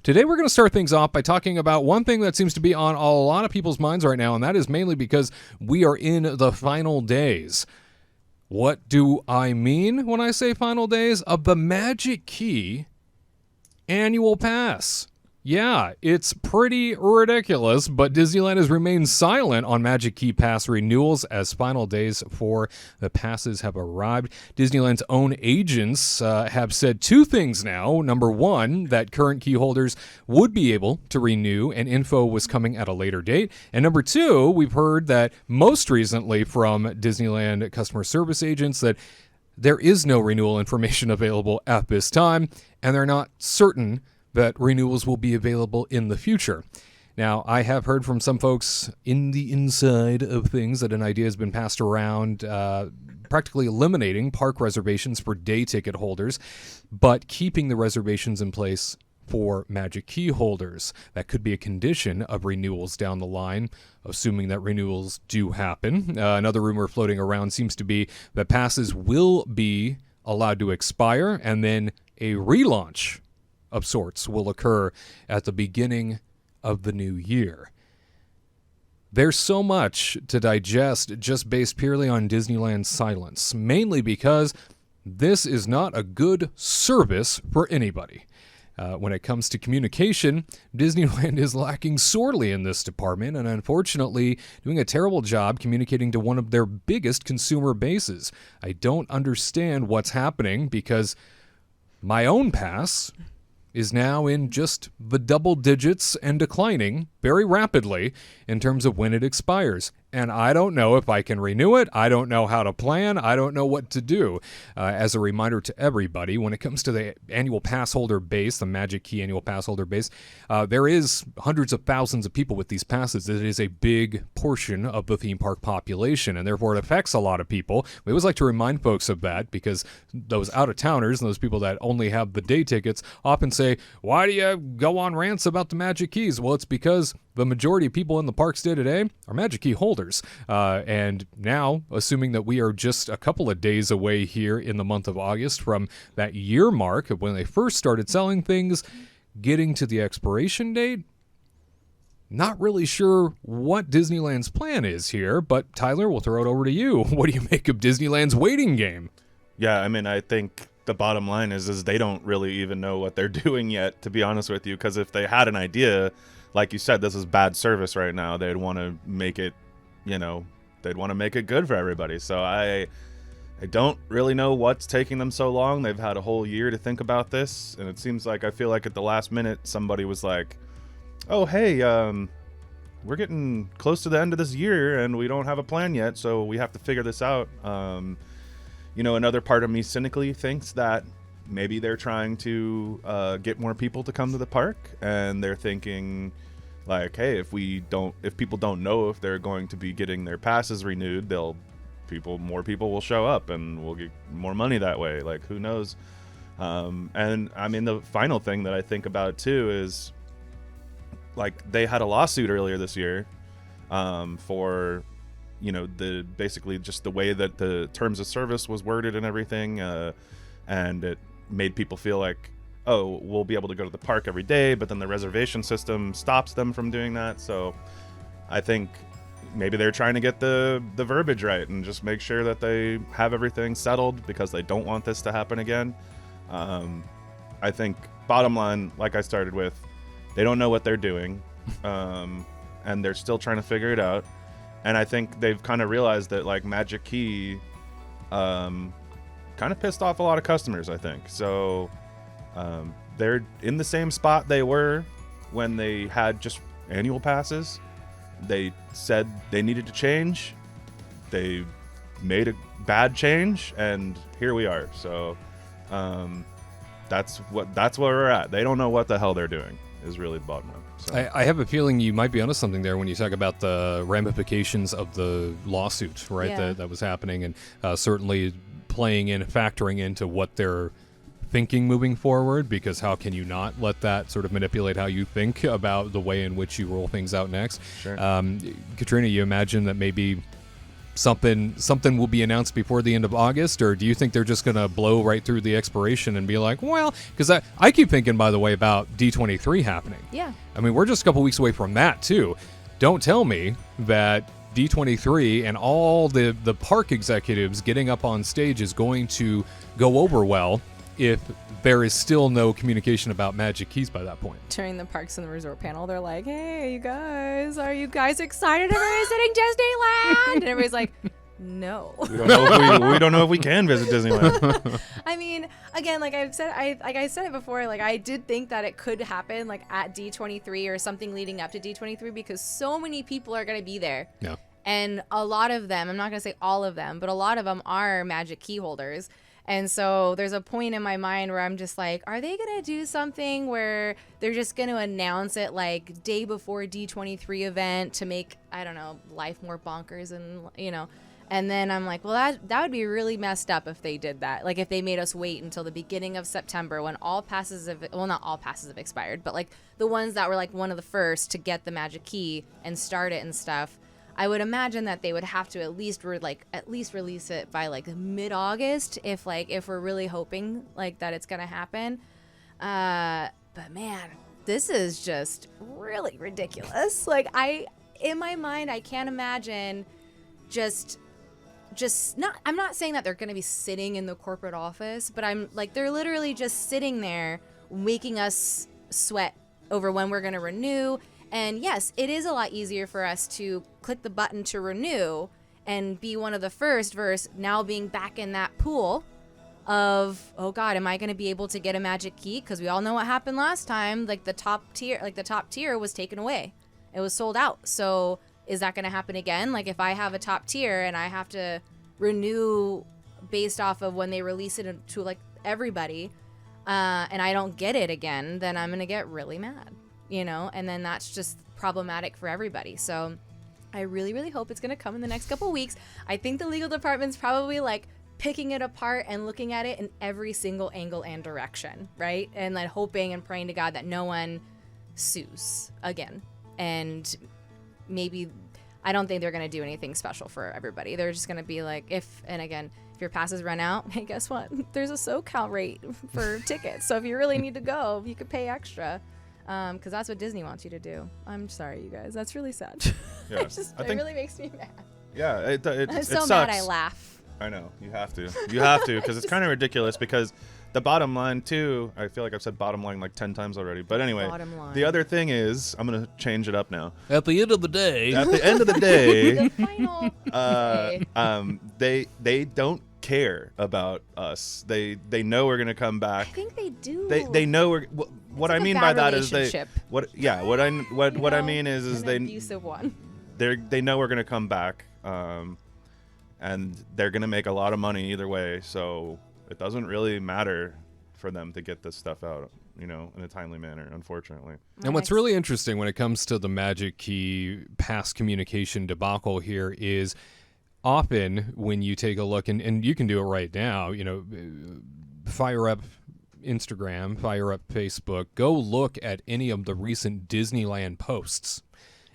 Today we're going to start things off by talking about one thing that seems to be on a lot of people's minds right now, and that is mainly because we are in the final days. What do I mean when I say final days? Of the Magic Key annual pass. Yeah, it's pretty ridiculous, but Disneyland has remained silent on Magic Key Pass renewals as final days for the passes have arrived. Disneyland's own agents have said two things now. Number one, that current key holders would be able to renew, and info was coming at a later date. And number two, we've heard that most recently from Disneyland customer service agents that there is no renewal information available at this time, and they're not certain that renewals will be available in the future. Now, I have heard from some folks in the inside of things that an idea has been passed around, practically eliminating park reservations for day ticket holders, but keeping the reservations in place for Magic Key holders. That could be a condition of renewals down the line, assuming that renewals do happen. Another rumor floating around seems to be that passes will be allowed to expire, and then a relaunch of sorts will occur at the beginning of the new year. There's so much to digest just based purely on Disneyland's silence, mainly because this is not a good service for anybody. When it comes to communication, Disneyland is lacking sorely in this department and unfortunately doing a terrible job communicating to one of their biggest consumer bases. I don't understand what's happening because my own pass is now in just the double digits and declining very rapidly in terms of when it expires. And I don't know if I can renew it. I don't know how to plan. I don't know what to do. As a reminder to everybody, when it comes to the annual pass holder base, the Magic Key annual pass holder base, there is hundreds of thousands of people with these passes. It is a big portion of the theme park population, and therefore it affects a lot of people. We always like to remind folks of that because those out-of-towners and those people that only have the day tickets often say, why do you go on rants about the Magic Keys? Well, it's because the majority of people in the parks today are Magic Key holders. And now, assuming that we are just a couple of days away here in the month of August from that year mark of when they first started selling things, getting to the expiration date, not really sure what Disneyland's plan is here, but Tyler, we'll throw it over to you. What do you make of Disneyland's waiting game? Yeah, I mean, I think the bottom line is they don't really even know what they're doing yet, to be honest with you, because if they had an idea, like you said, this is bad service right now. They'd want to make it, they'd want to make it good for everybody. So I don't really know what's taking them so long. They've had a whole year to think about this, and it seems like I feel like at the last minute somebody was like, "Oh, hey, we're getting close to the end of this year, and we don't have a plan yet, so we have to figure this out." Another part of me cynically thinks that maybe they're trying to get more people to come to the park, and they're thinking like, hey, if people don't know if they're going to be getting their passes renewed, more people will show up and we'll get more money that way. Like, who knows? And I mean, the final thing that I think about too is like they had a lawsuit earlier this year for basically just the way that the terms of service was worded and everything, and it made people feel like, oh, we'll be able to go to the park every day, but then the reservation system stops them from doing that. So I think maybe they're trying to get the verbiage right and just make sure that they have everything settled because they don't want this to happen again. I think bottom line, like I started with, they don't know what they're doing, and they're still trying to figure it out. And I think they've kind of realized that like Magic Key kind of pissed off a lot of customers, I think. So they're in the same spot they were when they had just annual passes. They said they needed to change. They made a bad change, and here we are. So that's where we're at. They don't know what the hell they're doing is really the bottom line. So. I have a feeling you might be onto something there when you talk about the ramifications of the lawsuit, right? Yeah. That was happening, and certainly factoring into what they're thinking moving forward, because how can you not let that sort of manipulate how you think about the way in which you roll things out next? Sure. Katrina, you imagine that maybe something will be announced before the end of August, or do you think they're just going to blow right through the expiration and be like, well, because I keep thinking, by the way, about D23 happening. Yeah. I mean, we're just a couple weeks away from that, too. Don't tell me that D23 and all the park executives getting up on stage is going to go over well if there is still no communication about Magic Keys by that point. During the Parks and the Resort panel, they're like, hey, you guys, are you guys excited about visiting Disneyland? And everybody's like, no. We don't know if we can visit Disneyland. I mean, again, like I said it before, like I did think that it could happen like at D23 or something leading up to D23 because so many people are going to be there. Yeah. And a lot of them, I'm not going to say all of them, but a lot of them are Magic Key holders. And so there's a point in my mind where I'm just like, are they going to do something where they're just going to announce it like day before D23 event to make, I don't know, life more bonkers and, you know. And then I'm like, well, that would be really messed up if they did that. Like if they made us wait until the beginning of September when all passes have, well, not all passes have expired, but like the ones that were like one of the first to get the Magic Key and start it and stuff. I would imagine that they would have to at least release it by like mid-August if we're really hoping like that it's gonna happen. But man, this is just really ridiculous. Like in my mind, I can't imagine just not. I'm not saying that they're gonna be sitting in the corporate office, but I'm like they're literally just sitting there making us sweat over when we're gonna renew. And yes, it is a lot easier for us to click the button to renew and be one of the first versus now being back in that pool of, oh God, am I going to be able to get a Magic Key? Because we all know what happened last time. Like the top tier was taken away. It was sold out. So is that going to happen again? Like if I have a top tier and I have to renew based off of when they release it to like everybody and I don't get it again, then I'm going to get really mad. You know, and then that's just problematic for everybody. So I really, really hope it's going to come in the next couple of weeks. I think the legal department's probably like picking it apart and looking at it in every single angle and direction, right? And like hoping and praying to God that no one sues again. And maybe, I don't think they're going to do anything special for everybody. They're just going to be like, if your passes run out, hey, guess what? There's a SoCal rate for tickets. So if you really need to go, you could pay extra. Because that's what Disney wants you to do. I'm sorry, you guys. That's really sad. Yeah. It really makes me mad. Yeah, I'm so sucks. mad I laugh. I know. You have to. You have to because it's kind of ridiculous because the bottom line, too, I feel like I've said bottom line like 10 times already. But anyway, the other thing is, I'm going to change it up now. At the end of the day. The final they don't care about us. They know we're gonna come back. I think they do. They know we're. What I mean by that is they. What I mean is they. Abusive one. They know we're gonna come back, and they're gonna make a lot of money either way. So it doesn't really matter for them to get this stuff out, you know, in a timely manner, unfortunately. And what's really interesting when it comes to the Magic Key past communication debacle here is often when you take a look, and you can do it right now, you know, fire up Instagram, fire up Facebook, go look at any of the recent Disneyland posts.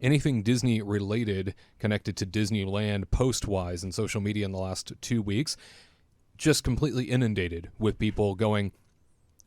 Anything Disney related connected to Disneyland post-wise and social media in the last 2 weeks, just completely inundated with people going,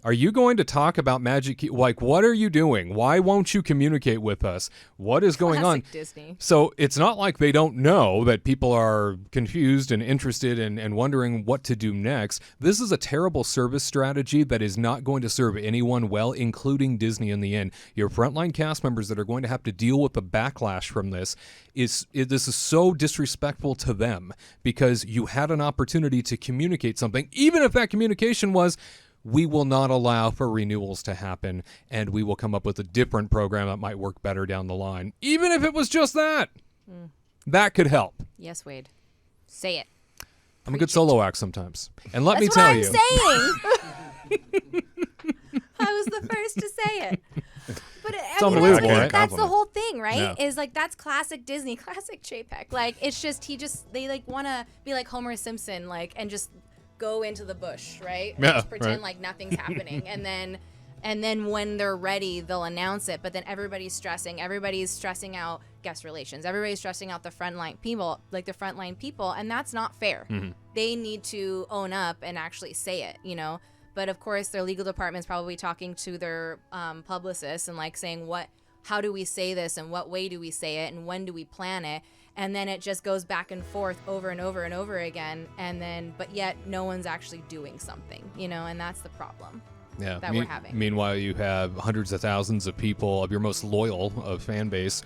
are you going to talk about Magic Key? Like, what are you doing? Why won't you communicate with us? What is going on? Disney. So it's not like they don't know that people are confused and interested and wondering what to do next. This is a terrible service strategy that is not going to serve anyone well, including Disney in the end. Your frontline cast members that are going to have to deal with the backlash from this this is so disrespectful to them because you had an opportunity to communicate something, even if that communication was, we will not allow for renewals to happen, and we will come up with a different program that might work better down the line. Even if it was just that. That could help. Yes, Wade. Say it. I'm a good solo act sometimes. And let me tell you. That's what I'm saying. I was the first to say it. But It's unbelievable, right? That's the whole thing, right? Yeah. Is like that's classic Disney, classic JPEG. Like it's just they like want to be like Homer Simpson, like and just go into the bush, right? And Yeah, just pretend right. like nothing's happening, and then And then when they're ready, they'll announce it. But then everybody's stressing out guest relations. Everybody's stressing out the frontline people, and that's not fair. Mm-hmm. They need to own up and actually say it, But of course, their legal department's probably talking to their publicists and saying, how do we say this, and what way do we say it, and when do we plan it? And then it just goes back and forth over and over and over again. But yet no one's actually doing something, and that's the problem. Yeah. That we're having. Meanwhile, you have hundreds of thousands of people of your most loyal fan base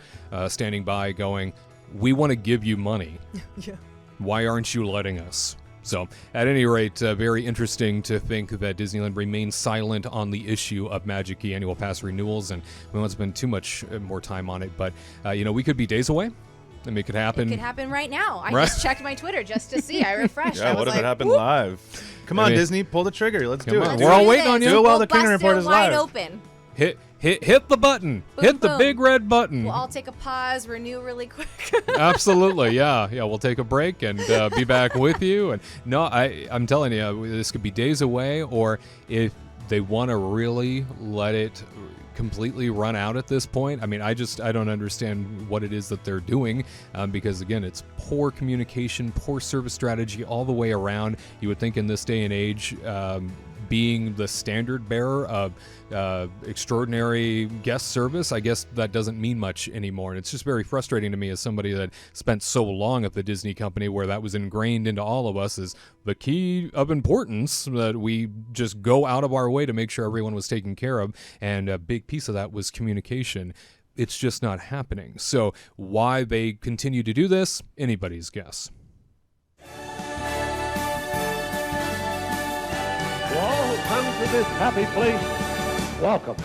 standing by going, we want to give you money. Yeah. Why aren't you letting us? So, at any rate, very interesting to think that Disneyland remains silent on the issue of Magic Key annual pass renewals, and we won't spend too much more time on it, but, we could be days away. I mean, it could happen. It could happen right now. I Right. just checked my Twitter just to see. I refreshed. Yeah, I what was if it happened whoop. live? Come on, Disney, pull the trigger. Let's do Come it. on. dude. We're all Do waiting on this. you. Do it while We'll the Kingdom bust Report it is wide live. open. Hit the button. Boom, Hit the boom. big red button. We'll all take a pause, renew really quick. Absolutely, yeah. We'll take a break and be back with you. And no, I'm telling you, this could be days away, or if they want to really let it completely run out at this point. I mean, I don't understand what it is that they're doing, because again, it's poor communication, poor service strategy all the way around. You would think in this day and age, being the standard bearer of extraordinary guest service, I guess that doesn't mean much anymore. And it's just very frustrating to me as somebody that spent so long at the Disney company, where that was ingrained into all of us as the key of importance, that we just go out of our way to make sure everyone was taken care of. And a big piece of that was communication. It's just not happening. So why they continue to do this, anybody's guess. To all who come to this happy place, welcome.